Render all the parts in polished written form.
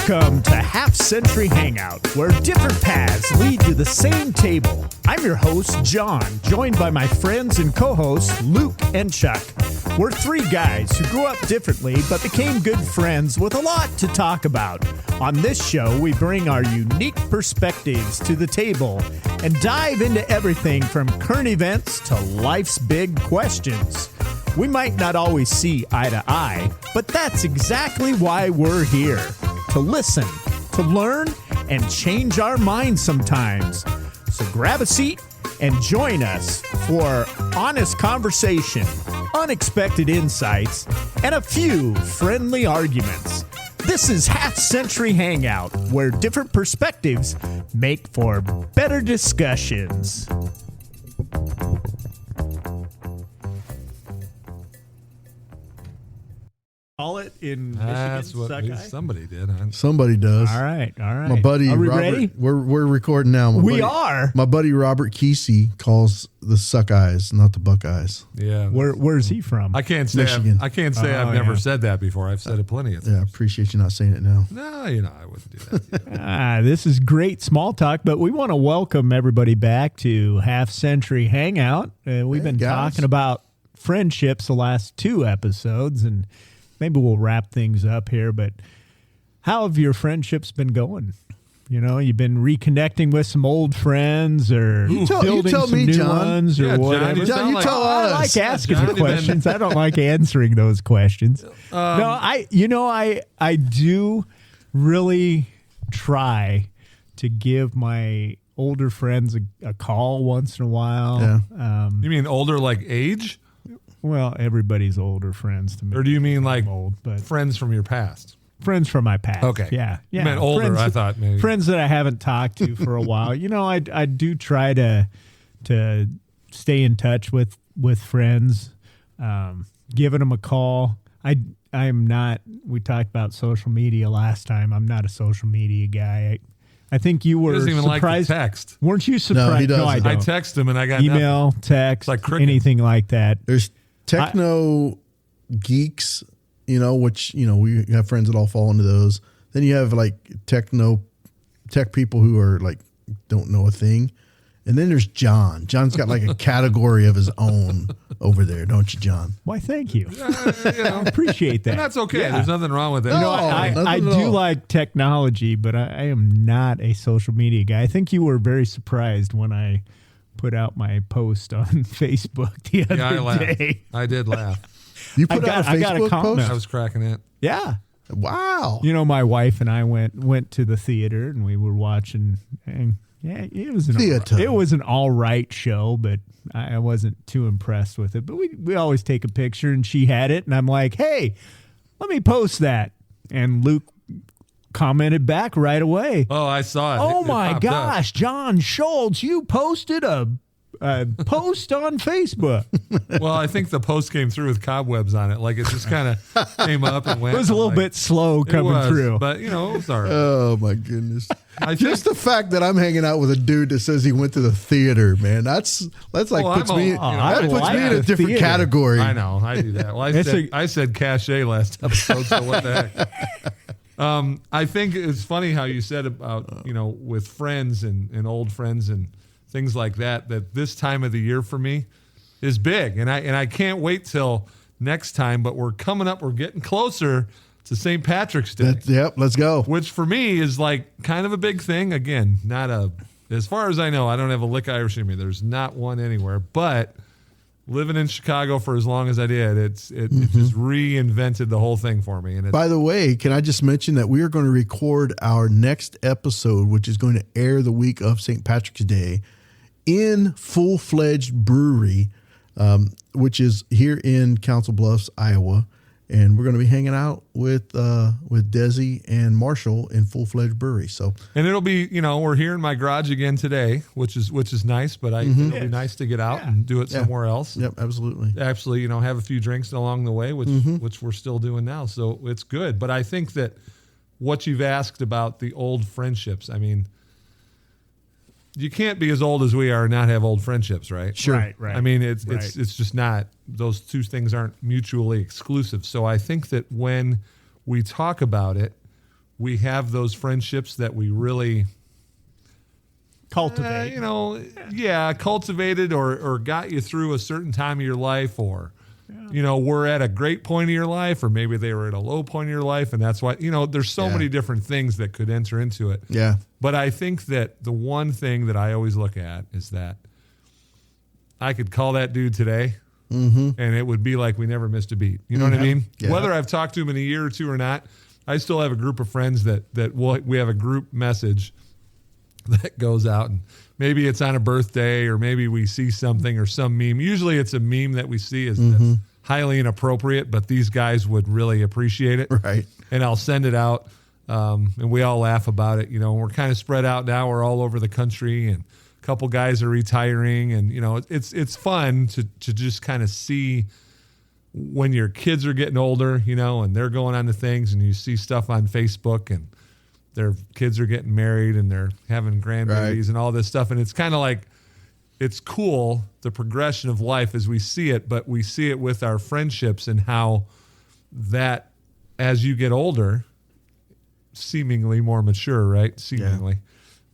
Welcome to Half Century Hangout, where different paths lead to the same table. I'm your host, John, joined by my friends and co-hosts, Luke and Chuck. We're three guys who grew up differently but became good friends with a lot to talk about. On this show, we bring our unique perspectives to the table and dive into everything from current events to life's big questions. We might not always see eye to eye, but that's exactly why we're here. To listen, to learn, and change our minds sometimes. So grab a seat and join us for honest conversation, unexpected insights, and a few friendly arguments. This is Half Century Hangout, where different perspectives make for better discussions. Call it in That's Michigan, what somebody did. Huh? Somebody does. All right. My buddy Are we Robert, ready? We're recording now. We are. My buddy Robert Kesey calls the Suckeyes, not the Buckeyes. Yeah. Where's he from? I can't say Michigan. I can't say I've never said that before. I've said it plenty of times. Yeah, I appreciate you not saying it now. No, I wouldn't do that to you. This is great small talk, but we want to welcome everybody back to Half Century Hangout. We've been guys. talking about friendships the last two episodes, and maybe we'll wrap things up here. But how have your friendships been going? You know, you've been reconnecting with some old friends, or building tell some me, new John. ones, or Yeah, John, whatever. John, you tell I us. like asking John, the you've been- questions. I don't like answering those questions. No, I do really try to give my older friends a call once in a while. Yeah. You mean older like age? Well, everybody's older friends to me. Or do you mean like I'm old, but friends from your past? friends from my past. Okay. Yeah. You meant older, Friends, I thought maybe. Friends that I haven't talked to for a while. You know, I do try to stay in touch with friends, giving them a call. I'm not, we talked about social media last time. I'm not a social media guy. I think you were He doesn't even surprised. like the text. Weren't you surprised? he doesn't. I I don't. text him and I got Email, nothing. text, like cricket. anything like that. There's techno geeks, which, we have friends that all fall into those. Then you have like tech people who are like, don't know a thing. And then there's John. John's got like a category of his own over there, don't you, John? Why, thank you. I Appreciate that. And that's okay. Yeah. There's nothing wrong with that. No, I nothing at do all. like technology, but I am not a social media guy. I think you were very surprised when I put out my post on Facebook the Yeah, I other laughed. day. I did laugh. You put out a I got a Facebook comment. post? I was cracking it. Yeah. Wow. You know, my wife and I went to the theater and we were watching, and yeah, it was an all right show, but I wasn't too impressed with it. But we always take a picture, and she had it, and I'm like, hey, let me post that. And Luke commented back right away. Oh, I saw it. Oh It my popped up. gosh, John Schultz, you posted a post on Facebook. Well, I think the post came through with cobwebs on it. Like it just kind of came up and went. It was a little like, bit slow it coming was, through. But, it was all right. Oh my goodness! I Just think, the fact that I'm hanging out with a dude that says he went to the theater, man, that's like Well, puts I'm me all- I that puts like me in a the different theater. category. I know. I do that. Well, I said cachet last episode, so what the heck? I think it's funny how you said about, with friends and old friends and things like that this time of the year for me is big. And I can't wait till next time, but we're getting closer to St. Patrick's Day. Yep, let's go. Which for me is like kind of a big thing. Again, as far as I know, I don't have a lick Irish in me. There's not one anywhere. But living in Chicago for as long as I did, it just reinvented the whole thing for me. And By the way, can I just mention that we are going to record our next episode, which is going to air the week of St. Patrick's Day, in Full-Fledged Brewery, which is here in Council Bluffs, Iowa. And we're going to be hanging out with Desi and Marshall in Full-Fledged Brewery. So, and it'll be, we're here in my garage again today, which is nice, but it'll be nice to get out and do it somewhere else. yep, absolutely. Actually, have a few drinks along the way, which we're still doing now. So it's good. But I think that what you've asked about the old friendships, I mean, you can't be as old as we are and not have old friendships, right? Sure. Right. I mean, it's just not, those two things aren't mutually exclusive. So I think that when we talk about it, we have those friendships that we really cultivate. Cultivated or got you through a certain time of your life, or we're at a great point of your life, or maybe they were at a low point of your life, and that's why there's so many different things that could enter into it. Yeah. But I think that the one thing that I always look at is that I could call that dude today, and it would be like we never missed a beat. You know what I mean? Yeah. Whether I've talked to him in a year or two or not, I still have a group of friends that we have a group message that goes out, and maybe it's on a birthday, or maybe we see something or some meme. Usually it's a meme that we see that's highly inappropriate, but these guys would really appreciate it. Right. And I'll send it out, and we all laugh about it. We're kind of spread out now. We're all over the country, and a couple guys are retiring, and it's fun to just kind of see when your kids are getting older, and they're going on to things, and you see stuff on Facebook, and their kids are getting married, and they're having grandbabies and all this stuff. And it's kind of like, it's cool, the progression of life as we see it, but we see it with our friendships and how that, as you get older, seemingly more mature, right? Seemingly.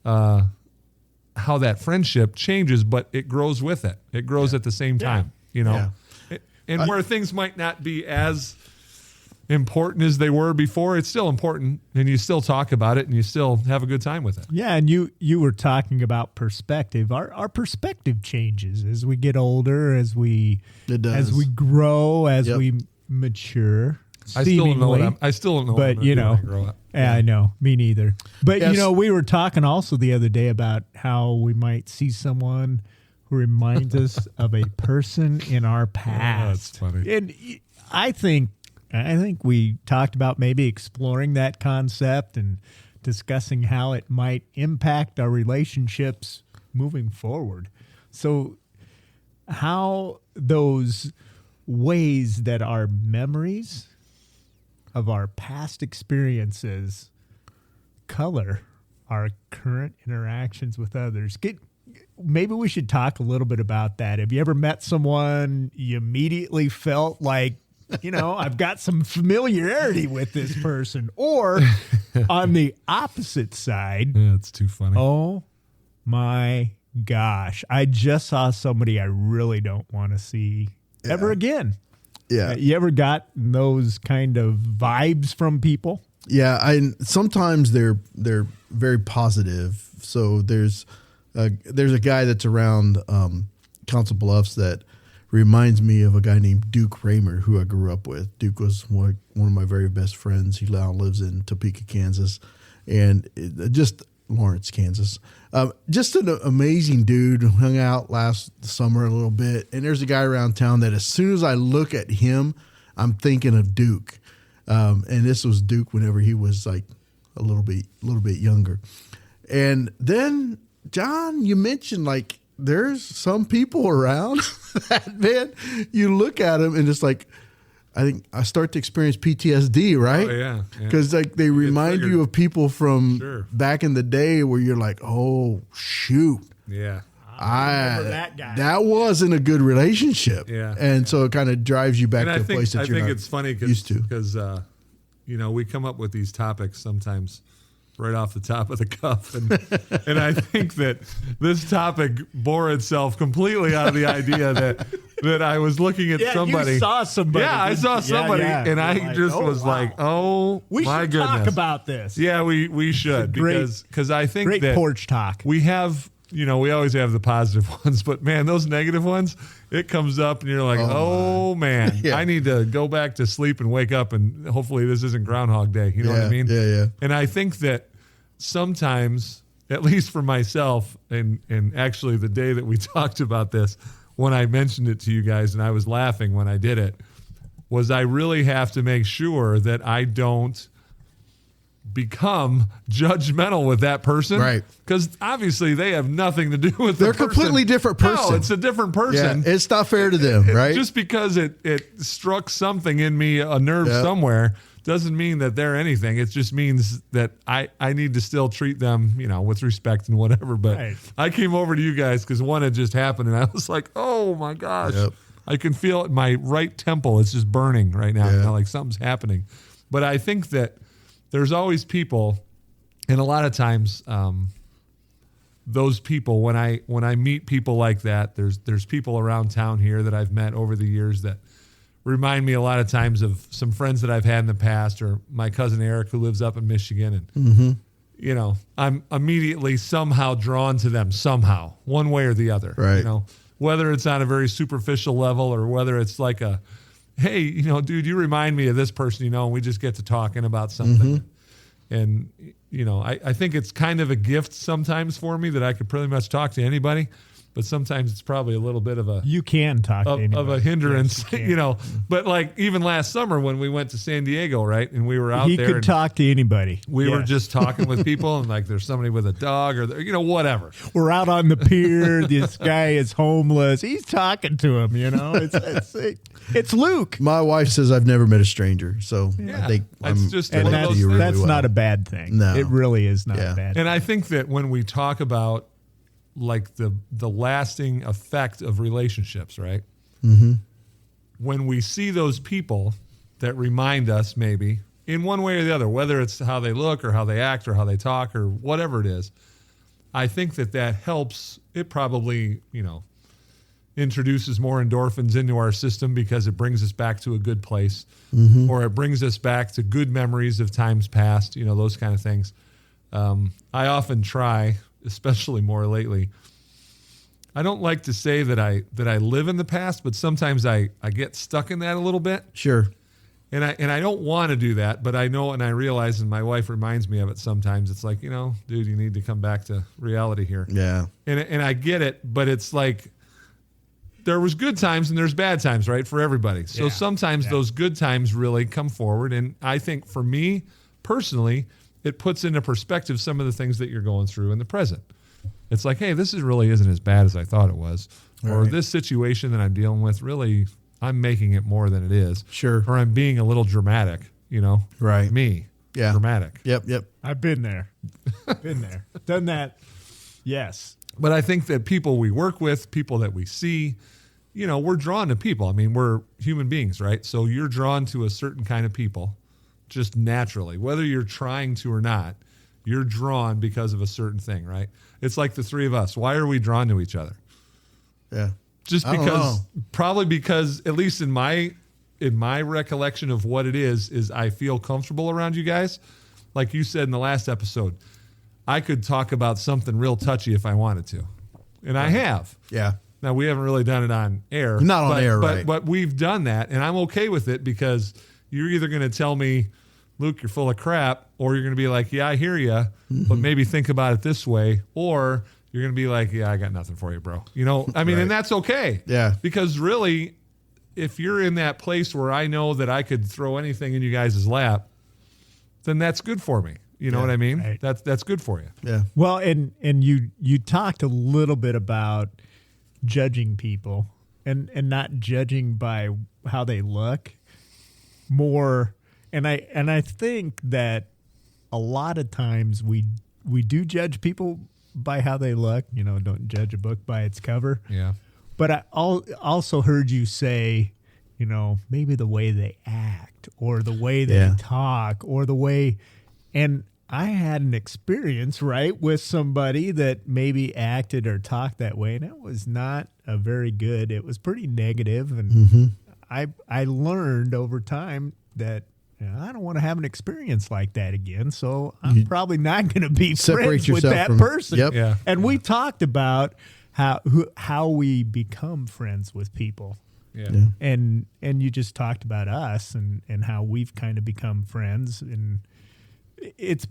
How that friendship changes, but it grows with it. It grows at the same time, Yeah. And where things might not be as important as they were before, it's still important, and you still talk about it, and you still have a good time with it. Yeah, and you were talking about perspective. Our perspective changes as we get older, as we grow, as we mature. I still don't know what I'm going to do when I grow up. Yeah, I know. Me neither. But, we were talking also the other day about how we might see someone who reminds us of a person in our past. Oh, that's funny. And I think we talked about maybe exploring that concept and discussing how it might impact our relationships moving forward. So how those ways that our memories of our past experiences color our current interactions with others. Maybe we should talk a little bit about that. Have you ever met someone you immediately felt like, I've got some familiarity with this person? Or on the opposite side, it's too funny. Oh my gosh, I just saw somebody I really don't want to see ever again. Yeah. You ever got those kind of vibes from people? Yeah, sometimes they're very positive. So there's a guy that's around Council Bluffs that reminds me of a guy named Duke Raymer, who I grew up with. Duke was one of my very best friends. He now lives in Topeka, Kansas, and just Lawrence, Kansas. Just an amazing dude. Hung out last summer a little bit, and there's a guy around town that as soon as I look at him, I'm thinking of Duke. And this was Duke whenever he was like a little bit younger. And then, John, you mentioned like there's some people around that, man, you look at them and it's like, I think I start to experience PTSD, right? Oh, yeah. Because like they remind you of people from back in the day where you're like, oh, shoot. Yeah. I remember that guy. That wasn't a good relationship. Yeah. And so it kind of drives you back to a place that you're not it's funny used to. Because, we come up with these topics sometimes right off the top of the cuff. And I think that this topic bore itself completely out of the idea that I was looking at somebody. You saw somebody. Yeah, I saw somebody, and I was like, oh, we my should goodness. talk about this. Yeah, we should. Because I think great that porch talk. we have, we always have the positive ones, but man, those negative ones, it comes up and you're like, oh man, I need to go back to sleep and wake up, and hopefully this isn't Groundhog Day. You know what I mean? Yeah. And I think that sometimes, at least for myself, and actually the day that we talked about this, when I mentioned it to you guys and I was laughing when I did it, was I really have to make sure that I don't become judgmental with that person. Right. Because obviously they have nothing to do with They're the person. a completely different person. No, it's a different person. Yeah, it's not fair to them, right? Just because it struck something in me, a nerve somewhere, doesn't mean that they're anything. It just means that I need to still treat them, with respect and whatever. But I came over to you guys because one had just happened, and I was like, oh my gosh. Yep. I can feel it. My right temple is just burning right now. Like something's happening. But I think that there's always people, and a lot of times those people, when I meet people like that, there's people around town here that I've met over the years that remind me a lot of times of some friends that I've had in the past, or my cousin Eric who lives up in Michigan, and you know, I'm immediately somehow drawn to them somehow, one way or the other. Right. You know, whether it's on a very superficial level or whether it's like a, hey, you know, dude, you remind me of this person, you know, and we just get to talking about something. And, you know, I think it's kind of a gift sometimes for me that I could pretty much talk to anybody, but sometimes it's probably a little bit of a... You can talk to anybody. Of a hindrance, yes, you know. But like even last summer when we went to San Diego, right, and we were out there... He could talk to anybody. We were just talking with people, and like there's somebody with a dog or, you know, whatever. We're out on the pier. This guy is homeless. He's talking to him, you know. It's Luke. My wife says I've never met a stranger, so Yeah. I think It's just And one of that's, those things. that's not a bad thing. No. It really is not Yeah. a bad thing. And I think that when we talk about like the lasting effect of relationships, right? When we see those people that remind us maybe in one way or the other, whether it's how they look or how they act or how they talk or whatever it is, I think that helps. It probably, you know, introduces more endorphins into our system because it brings us back to a good place, or it brings us back to good memories of times past, you know, those kind of things. I often try, especially more lately. I don't like to say that I live in the past, but sometimes I get stuck in that a little bit. Sure. And I don't want to do that, but I know and I realize, and my wife reminds me of it sometimes. It's like, you know, dude, you need to come back to reality here. Yeah. And I get it, but it's like there was good times and there's bad times, right, for everybody. So Yeah. sometimes those good times really come forward. And I think for me personally, it puts into perspective some of the things that you're going through in the present. It's like, hey, this really isn't as bad as I thought it was. Or Right. this situation that I'm dealing with, really, I'm making it more than it is. Sure. Or I'm being a little dramatic, you know? Right. Me. Yeah. Dramatic. Yep. I've been there. Been there. Done that. Yes. But I think that people we work with, people that we see, you know, we're drawn to people. I mean, we're human beings, right? So you're drawn to a certain kind of people just naturally. Whether you're trying to or not, you're drawn because of a certain thing, right? It's like the three of us. Why are we drawn to each other? Yeah. Just I don't because, know. probably because, at least in my recollection of what it is I feel comfortable around you guys. Like you said in the last episode, I could talk about something real touchy if I wanted to. And I have. Yeah. Now, we haven't really done it on air. Not on air, right. But we've done that, and I'm okay with it because you're either going to tell me, Luke, you're full of crap, or you're going to be like, yeah, I hear you, but maybe think about it this way, or you're going to be like, yeah, I got nothing for you, bro. You know, I mean, Right. and that's okay. Yeah. Because really, if you're in that place where I know that I could throw anything in you guys' lap, then that's good for me. You know what I mean? Right. That's good for you. Yeah. Well, and you talked a little bit about judging people and not judging by how they look more. And I think that a lot of times we do judge people by how they look. You know, don't judge a book by its cover. Yeah. But I also heard you say, you know, maybe the way they act or the way they talk or the way, and I had an experience, right, with somebody that maybe acted or talked that way, and it was not a very good, it was pretty negative, and I learned over time that, you know, I don't want to have an experience like that again, so I'm probably not going to be Separate friends with yourself that from- person. Yep. Yeah. And we talked about how we become friends with people. Yeah. And you just talked about us and how we've kind of become friends, and it's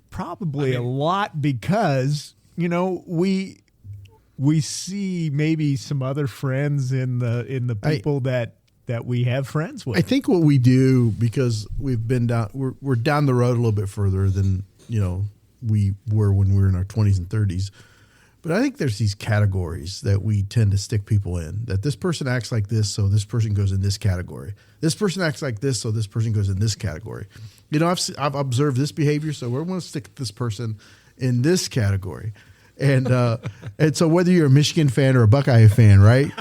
probably a lot because, you know, we see maybe some other friends in the people that we have friends with. I think what we do, because we've been down, we're down the road a little bit further than, you know, we were when we were in our 20s and 30s. But I think there's these categories that we tend to stick people in, that this person acts like this, so this person goes in this category. This person acts like this, so this person goes in this category. You know, I've observed this behavior, so we're going to stick this person in this category. And so whether you're a Michigan fan or a Buckeye fan, right?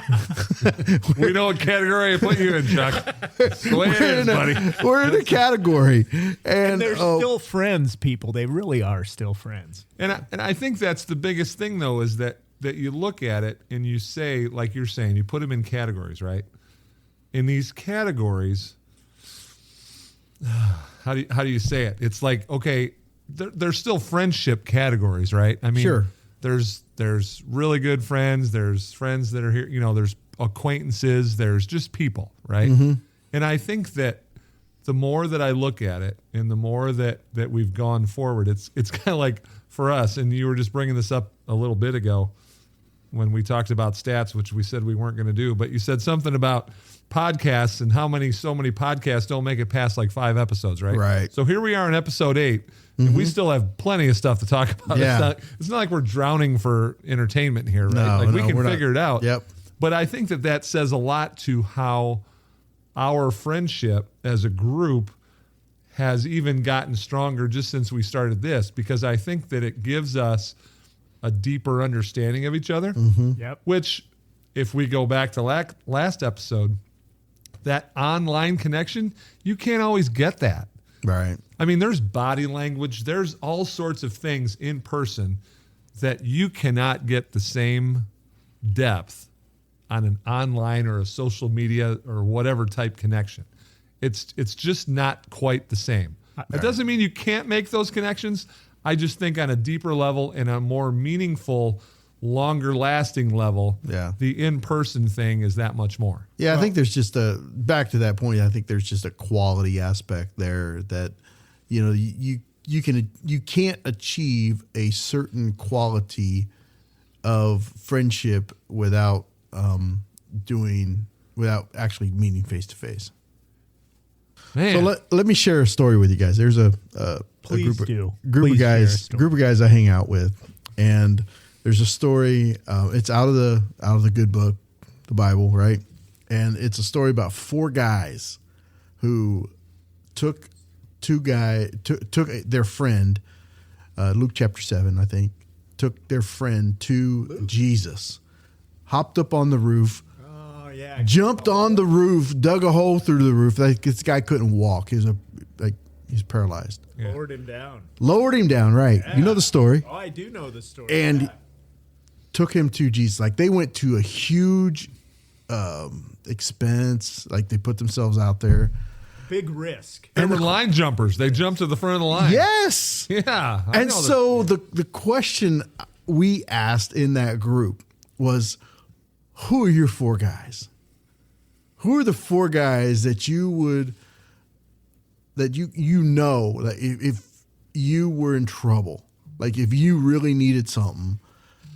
We know what category I put you in, Chuck. That's the way it is, buddy. We're in a category. And they're still friends, people. They really are still friends. And I think that's the biggest thing, though, is that you look at it and you say, like you're saying, you put them in categories, right? In these categories, how do you say it? It's like, okay, there's still friendship categories, right? I mean, sure. There's really good friends. There's friends that are here. There's acquaintances. There's just people, right? Mm-hmm. And I think that the more that I look at it, and the more that we've gone forward, it's kind of like for us. And you were just bringing this up a little bit ago when we talked about stats, which we said we weren't going to do. But you said something about podcasts and how so many podcasts don't make it past like 5 episodes, right? Right. So here we are in episode 8. And we still have plenty of stuff to talk about. Yeah. It's not like we're drowning for entertainment here, right? No, we can figure it out. Yep. But I think that says a lot to how our friendship as a group has even gotten stronger just since we started this, because I think that it gives us a deeper understanding of each other. Mm-hmm. Yep. Which, if we go back to last episode, that online connection, you can't always get that. Right. I mean, there's body language. There's all sorts of things in person that you cannot get the same depth on an online or a social media or whatever type connection. It's just not quite the same. It doesn't mean you can't make those connections. I just think on a deeper level and a more meaningful, longer lasting level, the in-person thing is that much more. Yeah, I think there's just back to that point, I think there's just a quality aspect there that, you can't achieve a certain quality of friendship without actually meeting face to face. Man. So let me share a story with you guys. There's a group of guys I hang out with, and there's a story. It's out of the good book, the Bible, right? And it's a story about 4 guys who took their friend, Luke chapter 7, I think, took their friend to Jesus, hopped up on the roof, jumped on the roof, dug a hole through the roof. Like, this guy couldn't walk. He's paralyzed. Yeah. Lowered him down, right? Yeah. You know the story. Oh, I do know the story. And took him to Jesus. Like, they went to a huge expense. Like, they put themselves out there. Big risk. They were line jumpers. They jumped to the front of the line. Yes. Yeah. And so the question we asked in that group was, who are your 4 guys? Who are the 4 guys that you that if you were in trouble, like if you really needed something,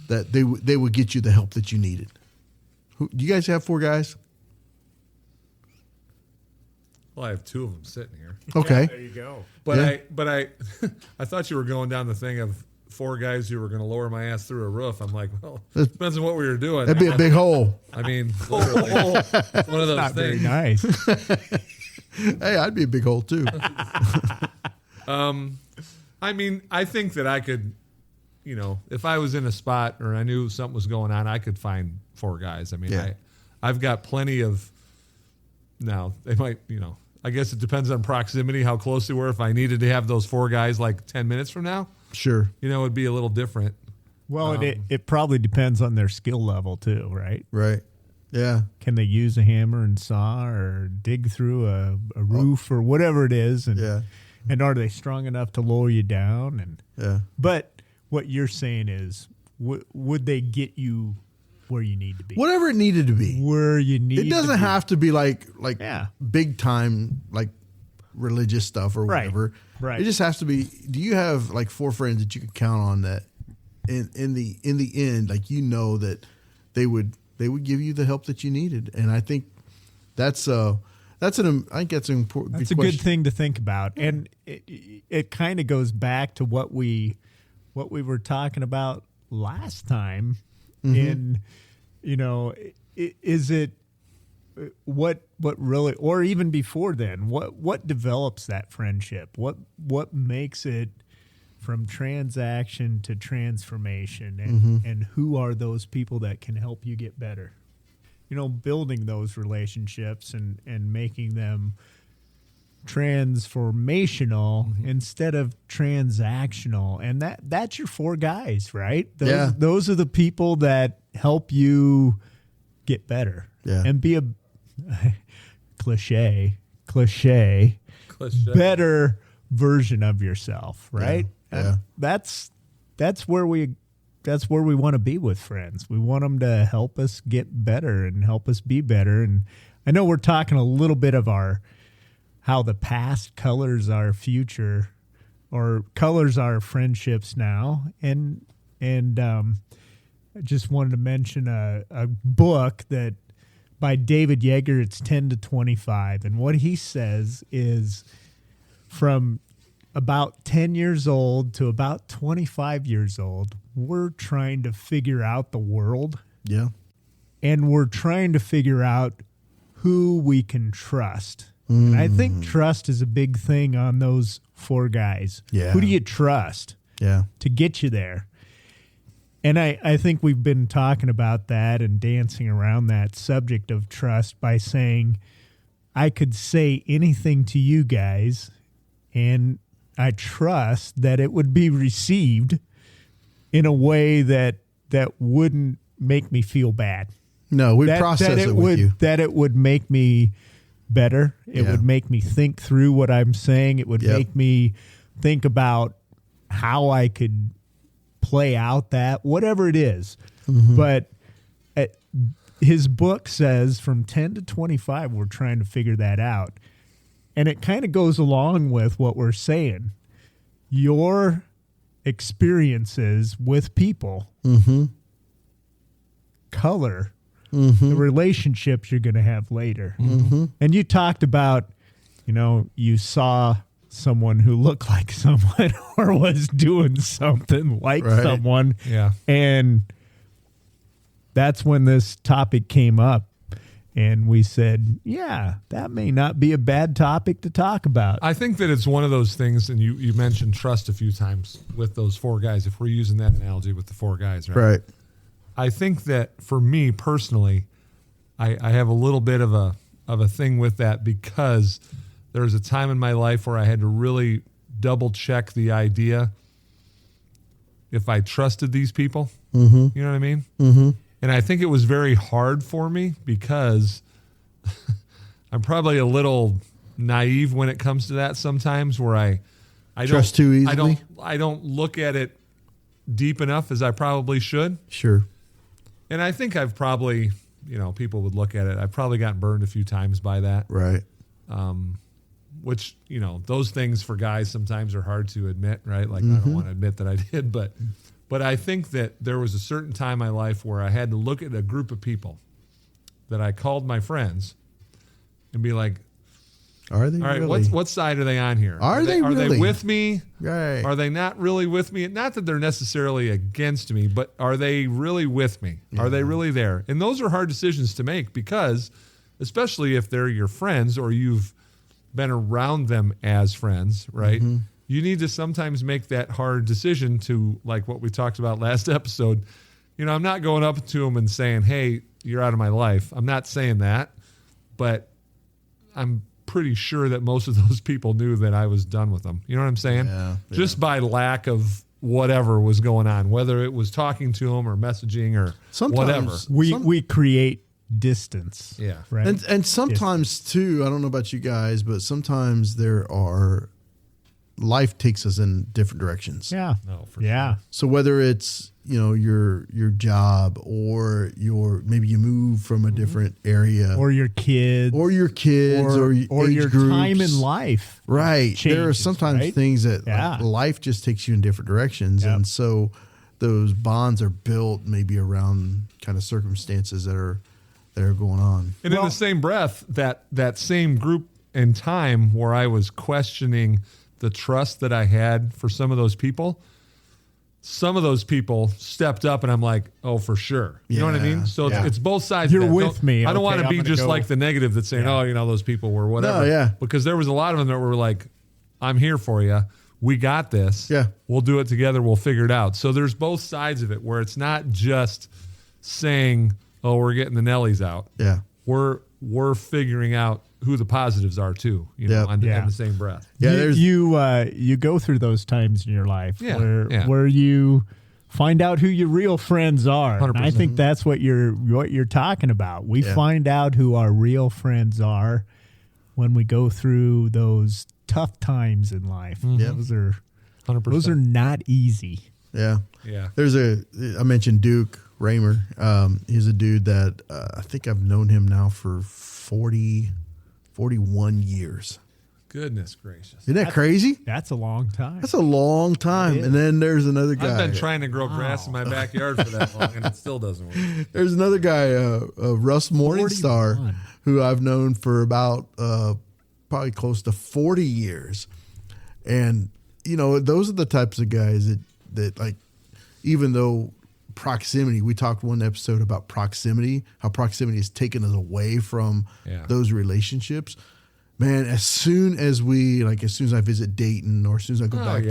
that they would get you the help that you needed? Do you guys have 4 guys? Well, I have 2 of them sitting here. Okay. Yeah, there you go. But I thought you were going down the thing of 4 guys who were going to lower my ass through a roof. I'm like, well, it depends on what we were doing. That'd be a big hole. I mean, literally, it's one of those Not things. very nice. Hey, I'd be a big hole too. I mean, I think that I could, if I was in a spot or I knew something was going on, I could find 4 guys. I mean, I've got plenty of. Now they might, I guess it depends on proximity, how close they were. If I needed to have those 4 guys like 10 minutes from now, sure, it'd be a little different. Well, it probably depends on their skill level too, right? Right. Yeah. Can they use a hammer and saw or dig through a roof or whatever it is? And, and are they strong enough to lower you down? But what you're saying is, would they get you where you need to be? Whatever it needed to be. Where you need to be. It doesn't have to be like big time, like religious stuff or whatever. Right. It just has to be. Do you have like 4 friends that you can count on that in the end, like that they would give you the help that you needed? And I think that's an important. That's a good thing to think about, and it kind of goes back to what we were talking about last time. Mm-hmm. Is it what really, or even before then, what develops that friendship? What makes it from transaction to transformation, and who are those people that can help you get better? Building those relationships and making them transformational instead of transactional. And that's your 4 guys, right? Those are the people that help you get better and be a cliche better version of yourself, right? Yeah. That's where we want to be with friends. We want them to help us get better and help us be better. And I know we're talking a little bit of how the past colors our future or colors our friendships now. And I just wanted to mention a book that by David Yeager. It's 10 to 25. And what he says is from about 10 years old to about 25 years old, we're trying to figure out the world. Yeah. And we're trying to figure out who we can trust. And I think trust is a big thing on those 4 guys. Yeah. Who do you trust to get you there? And I think we've been talking about that and dancing around that subject of trust by saying, I could say anything to you guys, and I trust that it would be received in a way that wouldn't make me feel bad. No, we process it with you. That it would make me better. It would make me think through what I'm saying. It would make me think about how I could play out that, whatever it is. But his book says from 10 to 25, we're trying to figure that out. And it kind of goes along with what we're saying. Your experiences with people color the relationships you're going to have later. And you talked about, you saw someone who looked like someone or was doing something like someone. Yeah. And that's when this topic came up. And we said, that may not be a bad topic to talk about. I think that it's one of those things, and you mentioned trust a few times with those 4 guys, if we're using that analogy with the 4 guys, right? Right. I think that for me personally, I have a little bit of a thing with that because there was a time in my life where I had to really double check the idea if I trusted these people. You know what I mean? And I think it was very hard for me because I'm probably a little naive when it comes to that sometimes, where I trust too easily. I don't look at it deep enough as I probably should. Sure. And I think I've probably, people would look at it. I've probably gotten burned a few times by that. Right. Which, those things for guys sometimes are hard to admit, right? Like, I don't want to admit that I did, but I think that there was a certain time in my life where I had to look at a group of people that I called my friends and be like, are they all right, really? what side are they on here? Are they really? with me? Right. Are they not really with me? Not that they're necessarily against me, but are they really with me? Yeah. Are they really there? And those are hard decisions to make because, especially if they're your friends or you've been around them as friends, right? You need to sometimes make that hard decision to, like what we talked about last episode. I'm not going up to them and saying, hey, you're out of my life. I'm not saying that, but I'm pretty sure that most of those people knew that I was done with them. You know what I'm saying? Yeah. Just by lack of whatever was going on, whether it was talking to them or messaging or whatever. We create distance. Yeah. Right. And sometimes too, I don't know about you guys, but sometimes life takes us in different directions. Yeah. No, for sure. So whether it's, your job or maybe you move from a different area or your kids or your your groups. time in life. Right. Changes, there are sometimes things that life just takes you in different directions. Yep. And so those bonds are built maybe around kind of circumstances that are going on. And in the same breath, that same group and time where I was questioning the trust that I had for some of those people stepped up and I'm like, oh, for sure. You know what I mean? So it's both sides. You're with me. I don't want to be just like the negative that's saying, those people were whatever. No, yeah. Because there was a lot of them that were like, I'm here for you. we got this. Yeah. We'll do it together. We'll figure it out. So there's both sides of it where it's not just saying, oh, we're getting the Nellies out. Yeah. We're figuring out who the positives are too, in the same breath. Yeah. You go through those times in your life where you find out who your real friends are. 100%. And I think that's what you're talking about. We find out who our real friends are when we go through those tough times in life. Mm-hmm. Those are 100%. Those are not easy. Yeah. Yeah. I mentioned Duke Raymer. He's a dude that I think I've known him now for 41 years. Goodness gracious. Isn't that crazy? That's a long time. That's a long time. And then there's another guy. I've been trying to grow grass in my backyard for that long, and it still doesn't work. There's another guy, Russ Morningstar, 41. who I've known for about probably close to 40 years. And, those are the types of guys that like, even though proximity, we talked one episode about proximity, how proximity has taken us away from those relationships. Man, as soon as I visit Dayton or as soon as I go back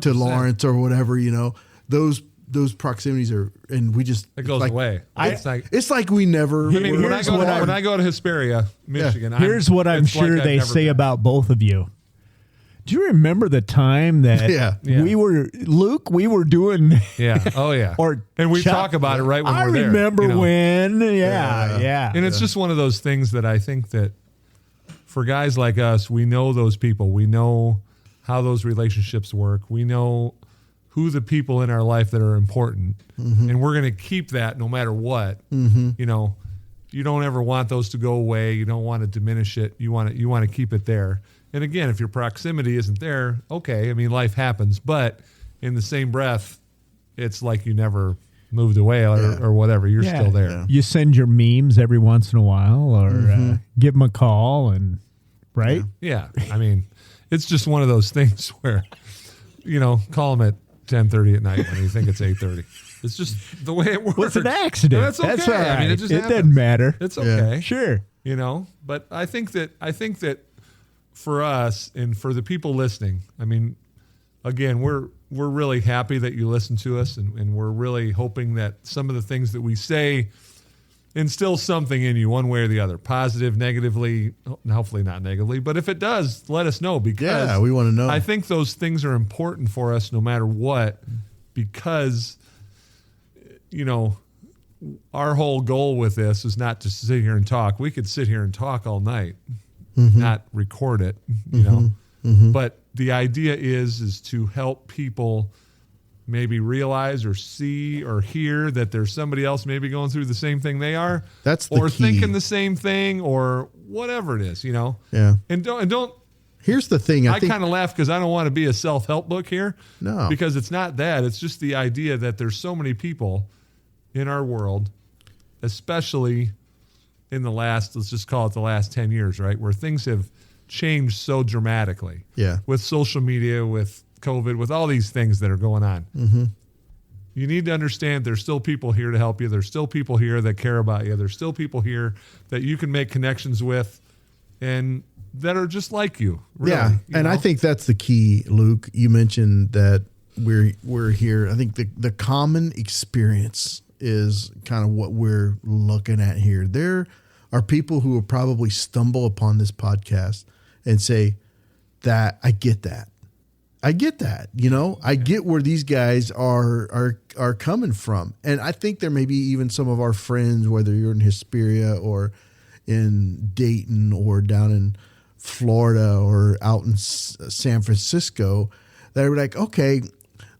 to Lawrence or whatever, those proximities are, and we just it goes away. It's like we never. I mean, when I go to Hesperia, Michigan, here's what I'm sure they say about both of you. Do you remember the time that we were doing? Yeah. Oh yeah. And we talk about it right when we're there. I remember when. Yeah. And it's just one of those things that I think that for guys like us, we know those people. We know how those relationships work. We know who the people in our life that are important. Mm-hmm. And we're going to keep that no matter what. Mm-hmm. You don't ever want those to go away. You don't want to diminish it. You want to keep it there. And again, if your proximity isn't there, okay, I mean, life happens. But in the same breath, it's like you never moved away or whatever. You're still there. Yeah. You send your memes every once in a while or give them a call, and right? Yeah. I mean, it's just one of those things where, call them at 10:30 at night when you think it's 8:30. It's just the way it works. Well, it's an accident. That's okay. That's all right. I mean, it doesn't matter. It's okay. Yeah. Sure. But I think that for us and for the people listening, I mean, again, we're really happy that you listen to us, and we're really hoping that some of the things that we say instill something in you one way or the other, positive, negatively, hopefully not negatively, but if it does, let us know, because we want to know. I think those things are important for us no matter what, because, our whole goal with this is not to sit here and talk. We could sit here and talk all night, not record it, but the idea is to help people maybe realize or see or hear that there's somebody else maybe going through the same thing they are. That's the or key. Thinking the same thing or whatever it is, Yeah. And don't. Here's the thing. I kind of laugh because I don't want to be a self-help book here. No. Because it's not that. It's just the idea that there's so many people in our world, especially in let's just call it the last 10 years, right? Where things have changed so dramatically. Yeah. With social media, with COVID, with all these things that are going on. Mm-hmm. You need to understand there's still people here to help you. There's still people here that care about you. There's still people here that you can make connections with and that are just like you. Really, yeah. And I think that's the key, Luke. You mentioned that we're here. I think the common experience is kind of what we're looking at here. There are people who will probably stumble upon this podcast and say that I get that. I get that, I get where these guys are coming from. And I think there may be even some of our friends, whether you're in Hesperia or in Dayton or down in Florida or out in San Francisco, that are like, okay,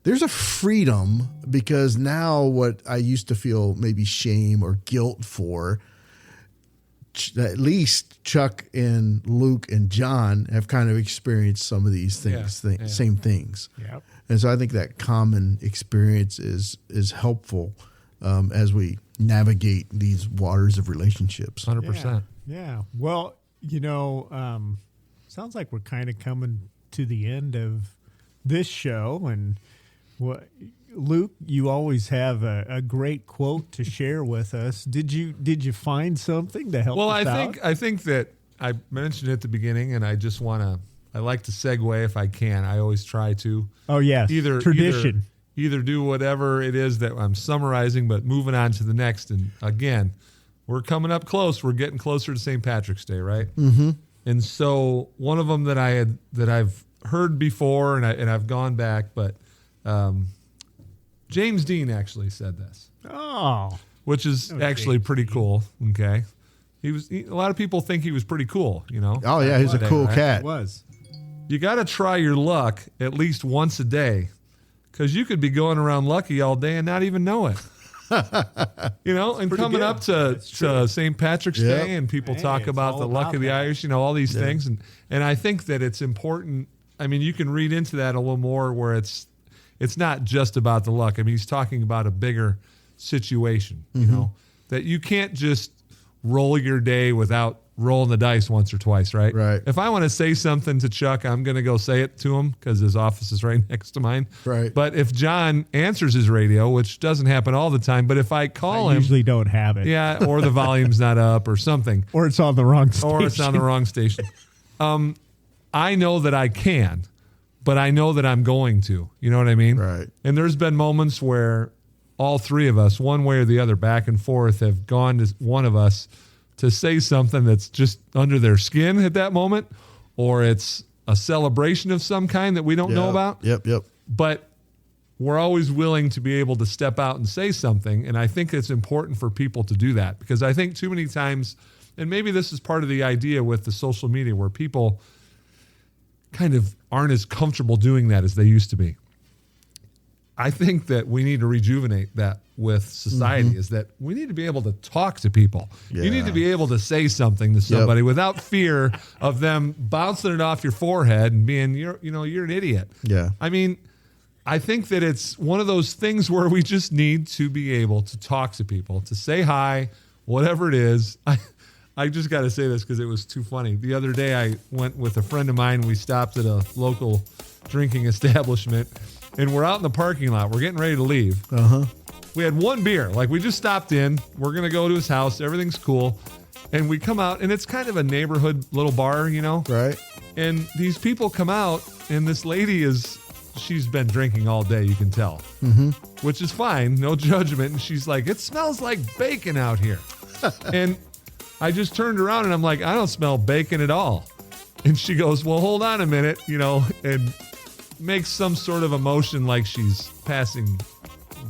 there's a freedom, because now what I used to feel maybe shame or guilt for, at least Chuck and Luke and John have kind of experienced some of these things, same things. Yep. And so I think that common experience is helpful as we navigate these waters of relationships. 100%. Yeah. Well, sounds like we're kind of coming to the end of this show, and Luke, you always have a great quote to share with us. Did you find something to help us out? I think that I mentioned it at the beginning, and I just want to I like to segue if I can. I always try to. Oh, yes. Tradition. Either do whatever it is that I'm summarizing, but moving on to the next. And again, we're coming up close. We're getting closer to St. Patrick's Day, right? Mm-hmm. And so one of them that I've heard before, and I've gone back, but James Dean actually said this. Oh, which is actually pretty cool. Okay, a lot of people think he was pretty cool. Oh yeah, he's a cool cat. He was. You got to try your luck at least once a day, because you could be going around lucky all day and not even know it. And coming up to St. Patrick's Day, and people talk about the luck of the Irish, all these things. And I think that it's important. I mean, you can read into that a little more where it's not just about the luck. I mean, he's talking about a bigger situation, that you can't just roll your day without rolling the dice once or twice, right? Right. If I want to say something to Chuck, I'm going to go say it to him because his office is right next to mine. Right. But if John answers his radio, which doesn't happen all the time, but if I call him, usually don't have it. Yeah, or the volume's not up or something. Or it's on the wrong station. Or it's on the wrong station. I know that I can, but I know that I'm going to. You know what I mean? Right. And there's been moments where all three of us, one way or the other, back and forth, have gone to one of us to say something that's just under their skin at that moment, or it's a celebration of some kind that we don't know about. Yep. But we're always willing to be able to step out and say something. And I think it's important for people to do that, because I think too many times, and maybe this is part of the idea with the social media, where people kind of aren't as comfortable doing that as they used to be. I think that we need to rejuvenate that with society, is that we need to be able to talk to people. Yeah. You need to be able to say something to somebody without fear of them bouncing it off your forehead and being, you're an idiot. Yeah. I mean, I think that it's one of those things where we just need to be able to talk to people, to say hi, whatever it is. I just got to say this because it was too funny. The other day I went with a friend of mine. We stopped at a local drinking establishment, and we're out in the parking lot. We're getting ready to leave. Uh-huh. We had one beer. Like, we just stopped in. We're going to go to his house. Everything's cool. And we come out, and it's kind of a neighborhood little bar, Right. And these people come out, and this lady she's been drinking all day, you can tell. Mm-hmm. Which is fine. No judgment. And she's like, it smells like bacon out here. And I just turned around, and I'm like, I don't smell bacon at all. And she goes, well, hold on a minute, and makes some sort of emotion like she's passing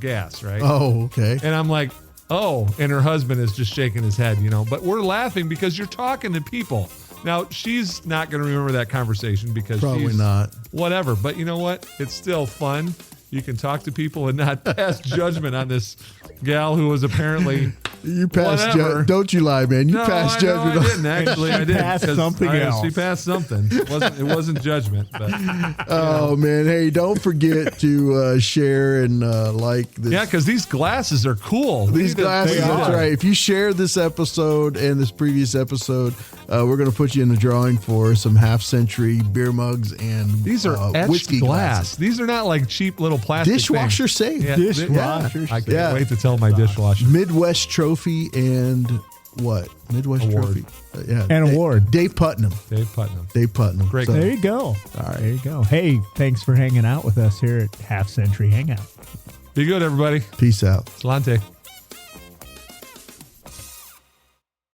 gas, right? Oh, okay. And I'm like, oh, and her husband is just shaking his head, But we're laughing because you're talking to people. Now, she's not going to remember that conversation because Probably not. Whatever. But you know what? It's still fun. You can talk to people and not pass judgment on this gal who was apparently... You passed judgment. Don't you lie, man. You passed judgment. No, I didn't, actually. I didn't. Passed something else. She passed something. It wasn't judgment. But, man. Hey, don't forget to share and like this. Yeah, because these glasses are cool. These glasses, that's right. If you share this episode and this previous episode, we're going to put you in the drawing for some half-century beer mugs and these are etched whiskey glass. glasses. These are not like cheap little plastic Dishwasher things. safe. Yeah, Dishwasher I can't wait to tell my dishwasher. Midwest Trophy and what? Midwest Award. Trophy. An award. Dave Putnam. Dave Putnam. Great. There you go. All right. There you go. Hey, thanks for hanging out with us here at Half Century Hangout. Be good, everybody. Peace out. Salante.